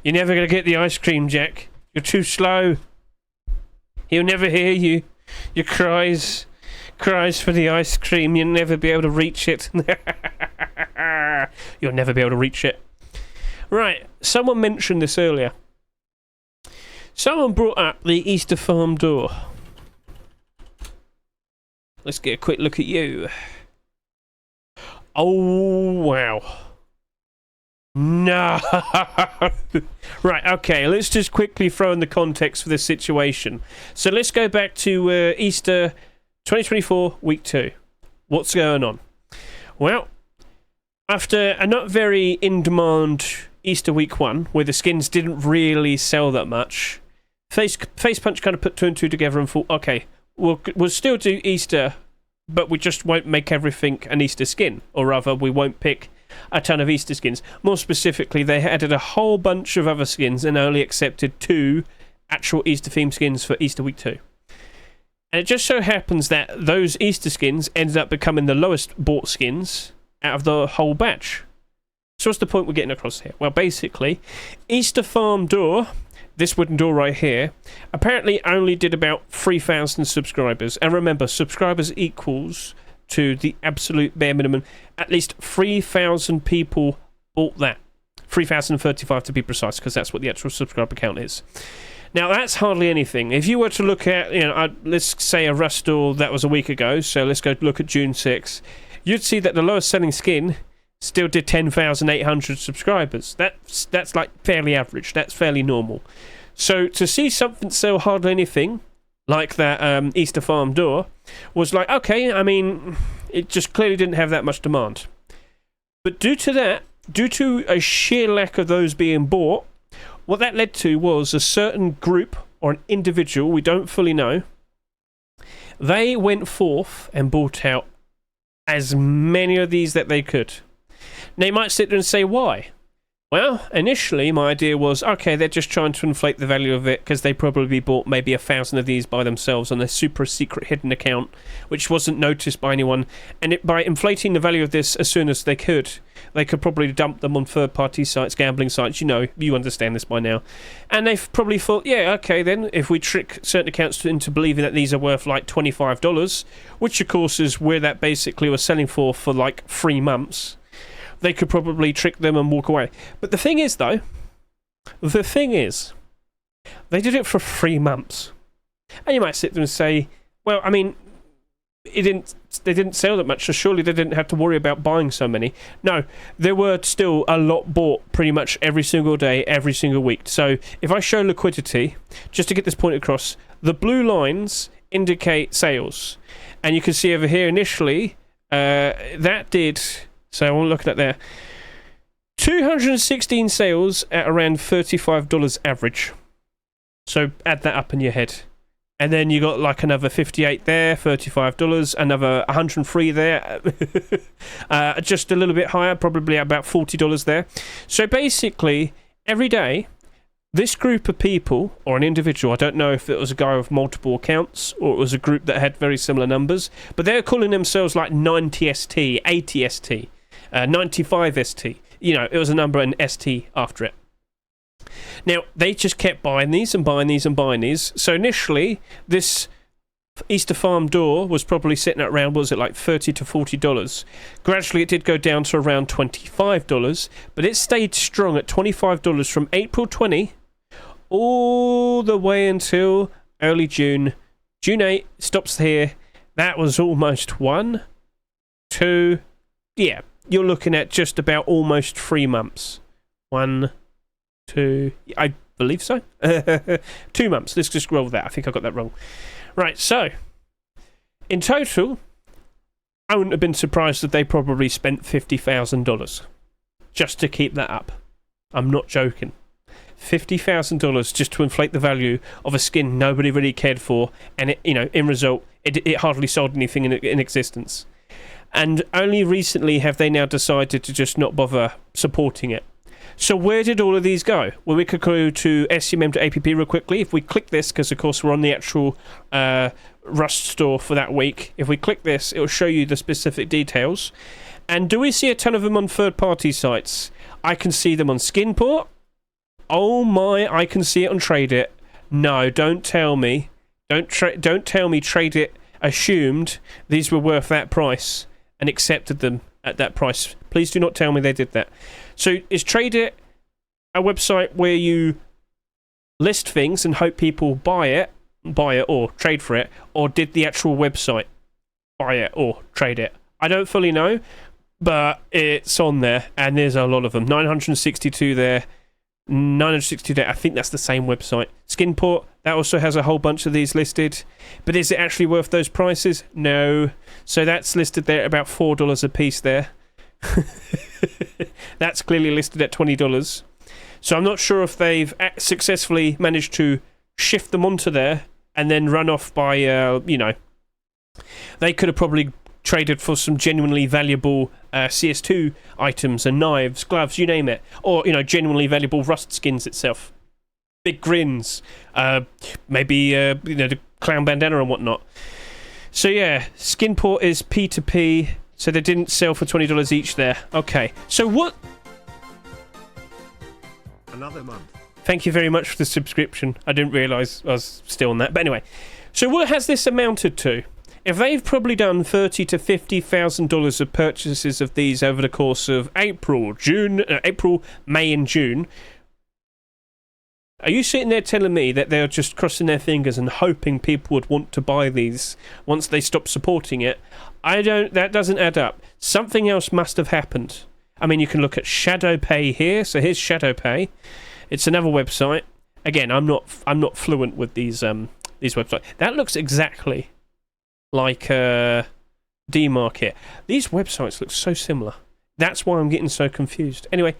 You're never going to get the ice cream, Jack. You're too slow. He'll never hear you. Your cries for the ice cream. You'll never be able to reach it. You'll never be able to reach it. Right, someone mentioned this earlier. Someone brought up the Easter farm door. Let's get a quick look at you. Oh, wow. No. Right, okay, let's just quickly throw in the context for this situation. So let's go back to Easter 2024, week 2. What's going on? Well, after a not very in-demand Easter week 1, where the skins didn't really sell that much, Face Punch kind of put 2 and 2 together and thought, okay, we'll still do Easter, but we just won't make everything an Easter skin. Or rather, we won't pick a ton of Easter skins. More specifically, they added a whole bunch of other skins and only accepted 2 actual Easter themed skins for Easter week 2. And it just so happens that those Easter skins ended up becoming the lowest bought skins out of the whole batch. So what's the point we're getting across here? Well, basically, Easter farm door, this wooden door right here, apparently only did about 3,000 subscribers. And remember, subscribers equals to the absolute bare minimum. At least 3,000 people bought that. 3,035 to be precise, because that's what the actual subscriber count is. Now, that's hardly anything. If you were to look at, let's say a Rust store that was a week ago, so let's go look at June 6th, you'd see that the lowest selling skin still did 10,800 subscribers. That's like fairly average. That's fairly normal. So to see something sell hardly anything, like that Easter farm door, was like, okay, I mean, it just clearly didn't have that much demand. But due to a sheer lack of those being bought, what that led to was a certain group or an individual, we don't fully know, they went forth and bought out as many of these that they could. Now you might sit there and say, why? Well, initially my idea was, okay, they're just trying to inflate the value of it because they probably bought maybe 1,000 of these by themselves on a super secret hidden account, which wasn't noticed by anyone. And by inflating the value of this as soon as they could probably dump them on third-party sites, gambling sites. You understand this by now. And they've probably thought, yeah, okay, then if we trick certain accounts into believing that these are worth like $25, which of course is where that basically was selling for like 3 months, they could probably trick them and walk away. But the thing is, though, they did it for 3 months. And you might sit there and say, well, I mean, they didn't sell that much, so surely they didn't have to worry about buying so many. No, there were still a lot bought pretty much every single day, every single week. So if I show liquidity, just to get this point across, the blue lines indicate sales. And you can see over here initially, that did... So I'm looking at there. 216 sales at around $35 average. So add that up in your head. And then you got like another 58 there, $35, another 103 there. Just a little bit higher, probably about $40 there. So basically, every day, this group of people, or an individual, I don't know if it was a guy with multiple accounts, or it was a group that had very similar numbers, but they're calling themselves like 90ST, 80ST. 95ST. It was a number and ST after it. Now, they just kept buying these and buying these and buying these. So initially, this Easter farm door was probably sitting at around, was it like $30 to $40? Gradually, it did go down to around $25, but it stayed strong at $25 from April 20 all the way until early June. June 8 stops here. That was almost 1, 2, yeah. You're looking at just about almost 3 months. 1, 2, I believe so. 2 months. Let's just roll that. I think I got that wrong. Right, so, in total, I wouldn't have been surprised if they probably spent $50,000 just to keep that up. I'm not joking. $50,000 just to inflate the value of a skin nobody really cared for, and it, in result, it hardly sold anything in existence. And only recently have they now decided to just not bother supporting it. So where did all of these go? Well, we could go to SCMM to APP real quickly. If we click this, because of course we're on the actual Rust store for that week. If we click this, it will show you the specific details. And do we see a ton of them on third-party sites? I can see them on Skinport. Oh my, I can see it on Trade It. No, don't tell me. Don't tell me Trade It assumed these were worth that price and accepted them at that price. Please do not tell me they did that. So is Trade It a website where you list things and hope people buy it or trade for it, or did the actual website buy it or trade it? I don't fully know, but it's on there, and there's a lot of them. 962 there, 962 there. I think that's the same website. Skinport, that also has a whole bunch of these listed, but is it actually worth those prices? No. So that's listed there at about $4 a piece there. That's clearly listed at $20. So I'm not sure if they've successfully managed to shift them onto there and then run off by, you know, they could have probably traded for some genuinely valuable CS2 items and knives, gloves, you name it. Or, you know, genuinely valuable Rust skins itself. Big grins. Maybe, you know, the clown bandana and whatnot. So, yeah, Skinport is P2P, so they didn't sell for $20 each there. Okay, so what... Another month. Thank you very much for the subscription. I didn't realise I was still on that. But anyway, so what has this amounted to? If they've probably done $30,000 to $50,000 of purchases of these over the course of April, May and June, are you sitting there telling me that they're just crossing their fingers and hoping people would want to buy these once they stop supporting it? That doesn't add up. Something else must have happened. I mean, you can look at ShadowPay here. So here's ShadowPay. It's another website. Again, I'm not fluent with these websites. That looks exactly like D-Market. These websites look so similar. That's why I'm getting so confused. Anyway,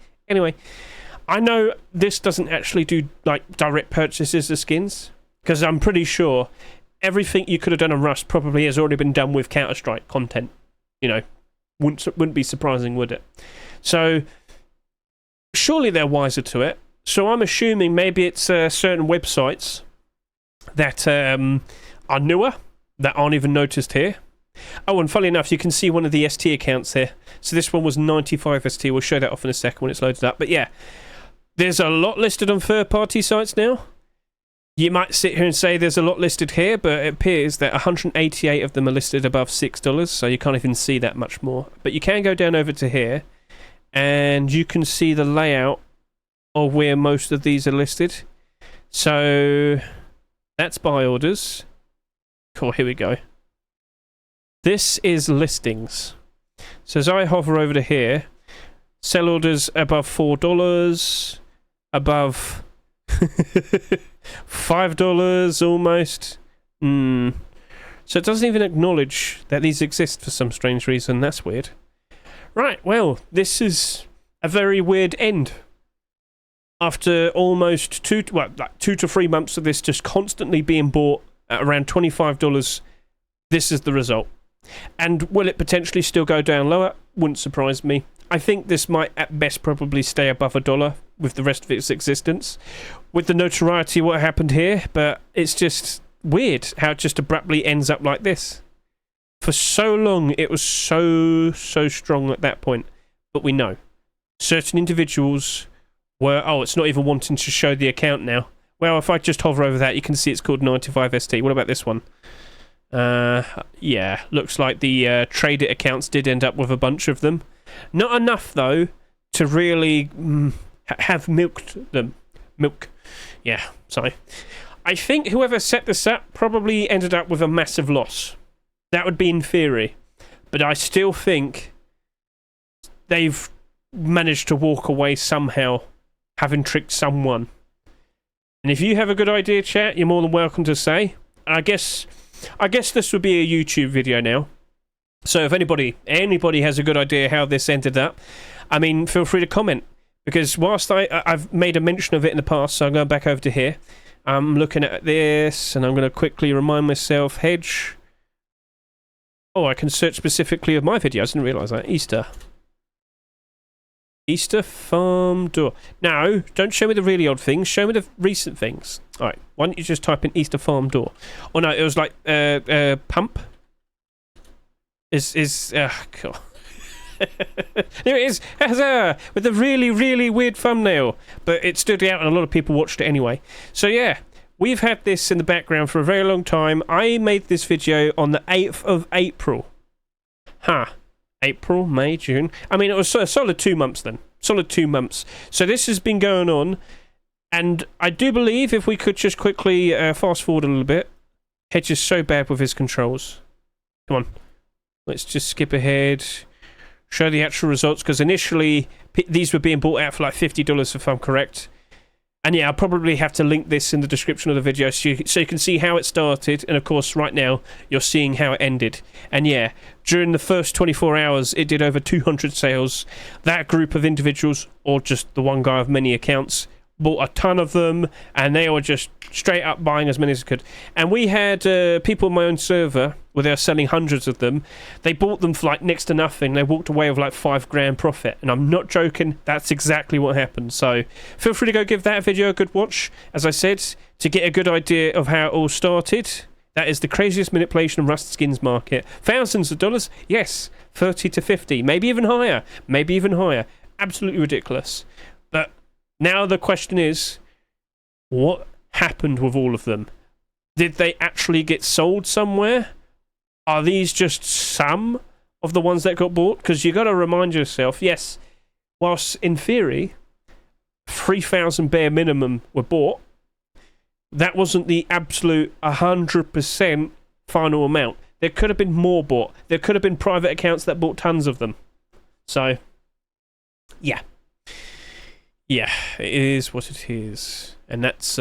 I know this doesn't actually do like direct purchases of skins, because I'm pretty sure everything you could have done on Rust probably has already been done with Counter-Strike content. You know, wouldn't be surprising, would it? So surely they're wiser to it. So I'm assuming maybe it's certain websites that are newer, that aren't even noticed here. Oh, and funnily enough, you can see one of the ST accounts here. So this one was 95 ST. We'll show that off in a second when it's loaded up. But yeah, there's a lot listed on third-party sites now. You might sit here and say there's a lot listed here, but it appears that 188 of them are listed above $6, so you can't even see that much more. But you can go down over to here, and you can see the layout of where most of these are listed. So that's buy orders. Cool, here we go. This is listings. So as I hover over to here, sell orders above $4, above $5 almost. So it doesn't even acknowledge that these exist for some strange reason. That's weird. Right, well, this is a very weird end. After almost 2 to 3 months of this just constantly being bought at around $25, this is the result. And will it potentially still go down lower? Wouldn't surprise me. I think this might at best probably stay above $1 with the rest of its existence. With the notoriety what happened here, but it's just weird how it just abruptly ends up like this. For so long it was so strong at that point. But we know certain individuals were, oh, it's not even wanting to show the account now. Well, if I just hover over that, you can see it's called 95ST. What about this one? Yeah, looks like the Trade It accounts did end up with a bunch of them. Not enough, though, to really have milked them. Yeah, sorry. I think whoever set this up probably ended up with a massive loss. That would be in theory. But I still think they've managed to walk away somehow, having tricked someone. And if you have a good idea, chat, you're more than welcome to say. And I guess this would be a YouTube video now. So if anybody has a good idea how this ended up, I mean, feel free to comment. Because whilst I've made a mention of it in the past, so I'm going back over to here. I'm looking at this, and I'm going to quickly remind myself, Hedge. Oh, I can search specifically of my videos. I didn't realise that. Easter farm door. No, don't show me the really odd things. Show me the recent things. All right, why don't you just type in Easter farm door? Oh no, it was like pump. God. There it is, huzzah, with a really, really weird thumbnail, but it stood out and a lot of people watched it anyway. So yeah, we've had this in the background for a very long time. I made this video on the 8th of April. April, May, June. I mean, it was a solid 2 months then. Solid 2 months. So this has been going on, and I do believe if we could just quickly fast forward a little bit. Hedge is so bad with his controls. Come on. Let's just skip ahead. Show the actual results, because initially these were being bought out for like $50 if I'm correct. And yeah, I'll probably have to link this in the description of the video so you can see how it started. And of course, right now, you're seeing how it ended. And yeah, during the first 24 hours, it did over 200 sales. That group of individuals, or just the one guy of many accounts, bought a ton of them, and they were just straight up buying as many as they could. And we had people on my own server where they were selling hundreds of them. They bought them for like next to nothing. They walked away with like $5,000 profit, and I'm not joking, that's exactly what happened. So feel free to go give that video a good watch, as I said, to get a good idea of how it all started. That is the craziest manipulation of Rust skins market. Thousands of dollars, yes, 30 to 50, maybe even higher, absolutely ridiculous. But now the question is, what happened with all of them? Did they actually get sold somewhere? Are these just some of the ones that got bought? Because you got to remind yourself, yes, whilst in theory 3,000 bare minimum were bought, that wasn't the absolute 100% final amount. There could have been more bought. There could have been private accounts that bought tons of them. So, yeah. Yeah, it is what it is. And that's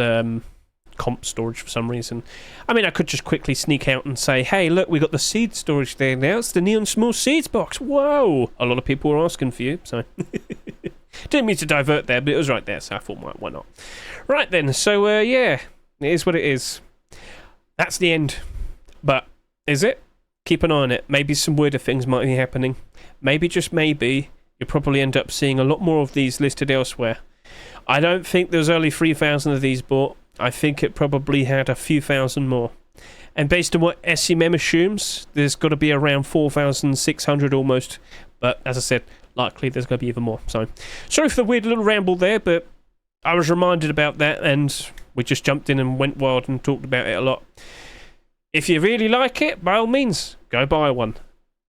comp storage for some reason. I mean, I could just quickly sneak out and say, hey, look, we got the seed storage there now. It's the Neon Small Seeds box. Whoa! A lot of people were asking for you, so... Didn't mean to divert there, but it was right there, so I thought, why not? Right then, so, yeah, it is what it is. That's the end. But, is it? Keep an eye on it. Maybe some weirder things might be happening. Maybe, just maybe, you'll probably end up seeing a lot more of these listed elsewhere. I don't think there's only 3,000 of these bought. I think it probably had a few thousand more. And based on what SCMM assumes, there's got to be around 4,600 almost. But as I said, likely there's going to be even more. So, sorry for the weird little ramble there, but I was reminded about that and we just jumped in and went wild and talked about it a lot. If you really like it, by all means, go buy one.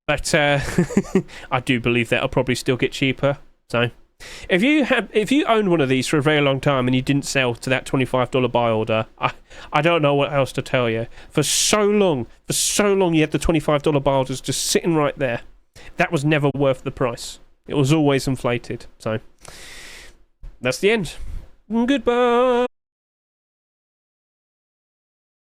But I do believe that'll probably still get cheaper. So, if you owned one of these for a very long time and you didn't sell to that $25 buy order, I don't know what else to tell you. For so long you had the $25 buy orders just sitting right there. That was never worth the price. It was always inflated. So, that's the end. Goodbye.